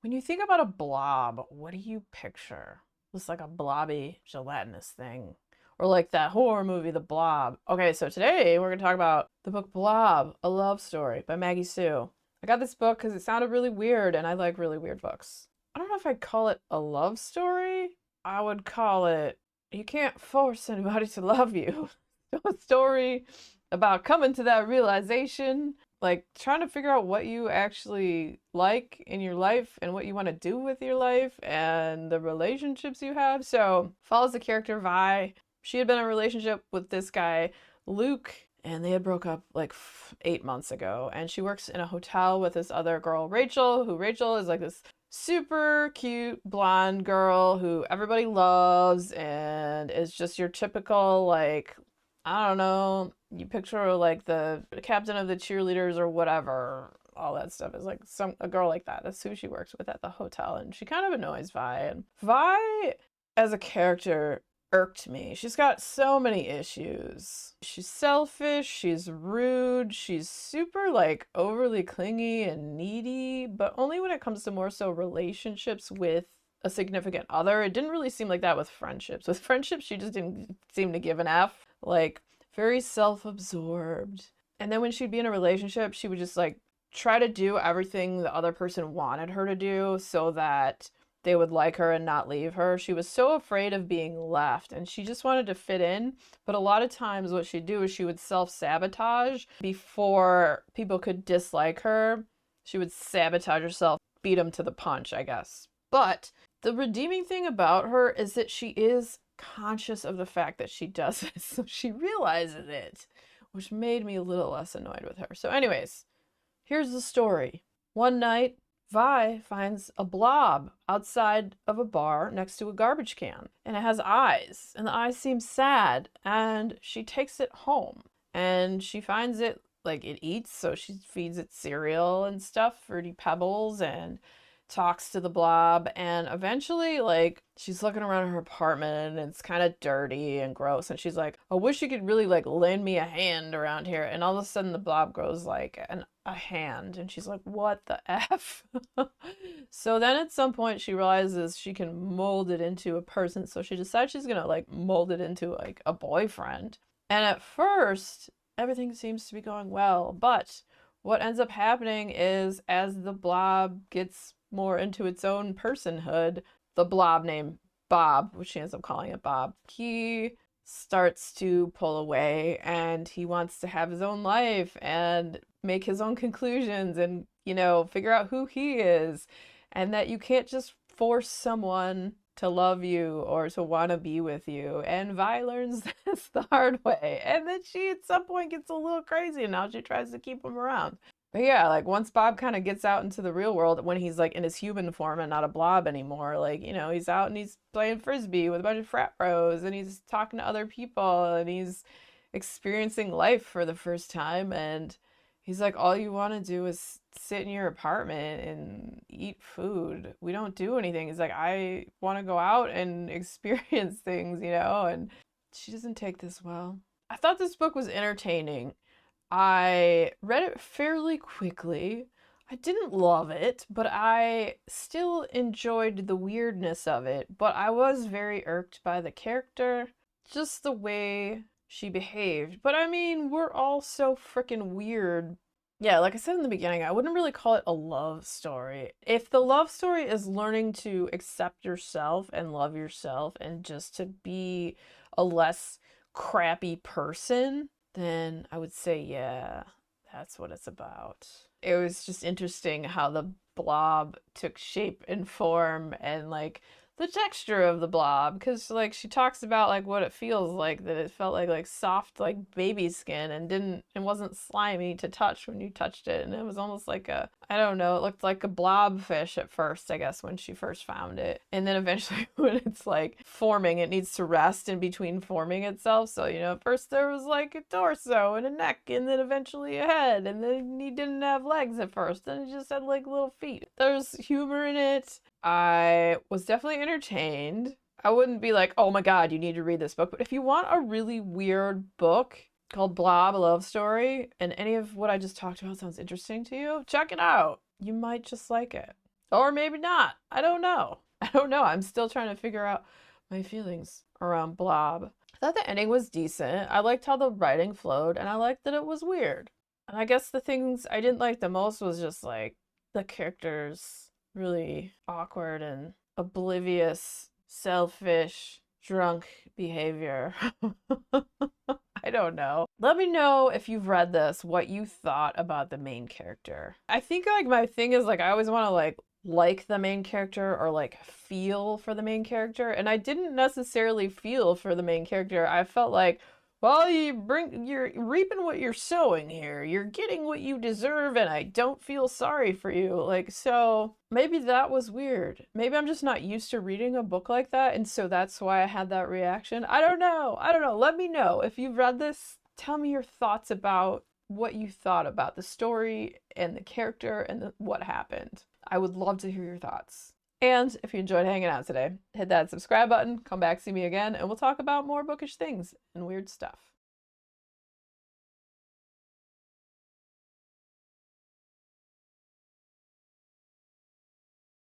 When you think about a blob, what do you picture? Looks like a blobby gelatinous thing. Or like that horror movie, The Blob. Okay, so today we're going to talk about the book Blob, A Love Story by Maggie Sue. I got this book because it sounded really weird and I like really weird books. I don't know if I'd call it a love story. I would call it, you can't force anybody to love you. A story about coming to that realization, like trying to figure out what you actually like in your life and what you want to do with your life and the relationships you have. So follows the character Vi. She had been in a relationship with this guy Luke, and they had broke up like 8 months ago, and she works in a hotel with this other girl Rachel is like this super cute blonde girl who everybody loves and is just your typical, like, I don't know, you picture her like the captain of the cheerleaders or whatever. All that stuff is like a girl like that. That's who she works with at the hotel, and she kind of annoys Vi. And Vi, as a character, irked me. She's got so many issues. She's selfish, she's rude, she's super like overly clingy and needy, but only when it comes to more so relationships with a significant other. It didn't really seem like that with friendships. With friendships, she just didn't seem to give an F. Like, very self-absorbed. And then when she'd be in a relationship, she would just like try to do everything the other person wanted her to do so that they would like her and not leave her. She was so afraid of being left and she just wanted to fit in. But a lot of times what she'd do is she would self-sabotage before people could dislike her. She would sabotage herself, beat them to the punch, I guess. But the redeeming thing about her is that she is conscious of the fact that she does it. So she realizes it, which made me a little less annoyed with her. So anyways, here's the story. One night, Vi finds a blob outside of a bar next to a garbage can, and it has eyes, and the eyes seem sad, and she takes it home, and she finds it, like, it eats, so she feeds it cereal and stuff, Fruity Pebbles, and talks to the blob, and eventually, like, she's looking around her apartment and it's kind of dirty and gross, and she's like, I wish you could really like lend me a hand around here. And all of a sudden the blob grows like a hand, and she's like, what the F? So then at some point she realizes she can mold it into a person, so she decides she's gonna like mold it into like a boyfriend. And at first everything seems to be going well, but what ends up happening is, as the blob gets more into its own personhood, the blob named Bob, which she ends up calling it Bob, he starts to pull away and he wants to have his own life and make his own conclusions and, you know, figure out who he is, and that you can't just force someone to love you or to want to be with you. And Vi learns this the hard way, and then she at some point gets a little crazy and now she tries to keep him around. But yeah, like once Bob kind of gets out into the real world, when he's like in his human form and not a blob anymore, like, you know, he's out and he's playing frisbee with a bunch of frat bros and he's talking to other people and he's experiencing life for the first time. And he's like, all you want to do is sit in your apartment and eat food. We don't do anything. He's like, I want to go out and experience things, you know? And she doesn't take this well. I thought this book was entertaining. I read it fairly quickly. I didn't love it, but I still enjoyed the weirdness of it. But I was very irked by the character, just the way she behaved. But I mean, we're all so freaking weird. Yeah, like I said in the beginning, I wouldn't really call it a love story. If the love story is learning to accept yourself and love yourself and just to be a less crappy person, then I would say, yeah, that's what it's about. It was just interesting how the blob took shape and form and like the texture of the blob, because like she talks about like what it feels like, that it felt like soft like baby skin and wasn't slimy to touch when you touched it, and it was almost like a, I don't know, it looked like a blobfish at first, I guess, when she first found it, and then eventually when it's like forming, it needs to rest in between forming itself. So, you know, at first there was like a torso and a neck and then eventually a head, and then he didn't have legs at first, then he just had like little feet. There's humor in it. I was definitely entertained. I wouldn't be like, oh my god, you need to read this book. But if you want a really weird book called Blob, A Love Story, and any of what I just talked about sounds interesting to you, check it out. You might just like it. Or maybe not. I don't know. I don't know. I'm still trying to figure out my feelings around Blob. I thought the ending was decent. I liked how the writing flowed, and I liked that it was weird. And I guess the things I didn't like the most was just like the characters really awkward and oblivious, selfish, drunk behavior. I don't know. Let me know if you've read this, what you thought about the main character. I think like my thing is like I always want to like the main character or like feel for the main character, and I didn't necessarily feel for the main character. I felt like, well, you're reaping what you're sowing here. You're getting what you deserve, and I don't feel sorry for you. Like, so maybe that was weird. Maybe I'm just not used to reading a book like that, and so that's why I had that reaction. I don't know. I don't know. Let me know if you've read this. Tell me your thoughts about what you thought about the story and the character and what happened. I would love to hear your thoughts. And if you enjoyed hanging out today, hit that subscribe button, come back, see me again, and we'll talk about more bookish things and weird stuff.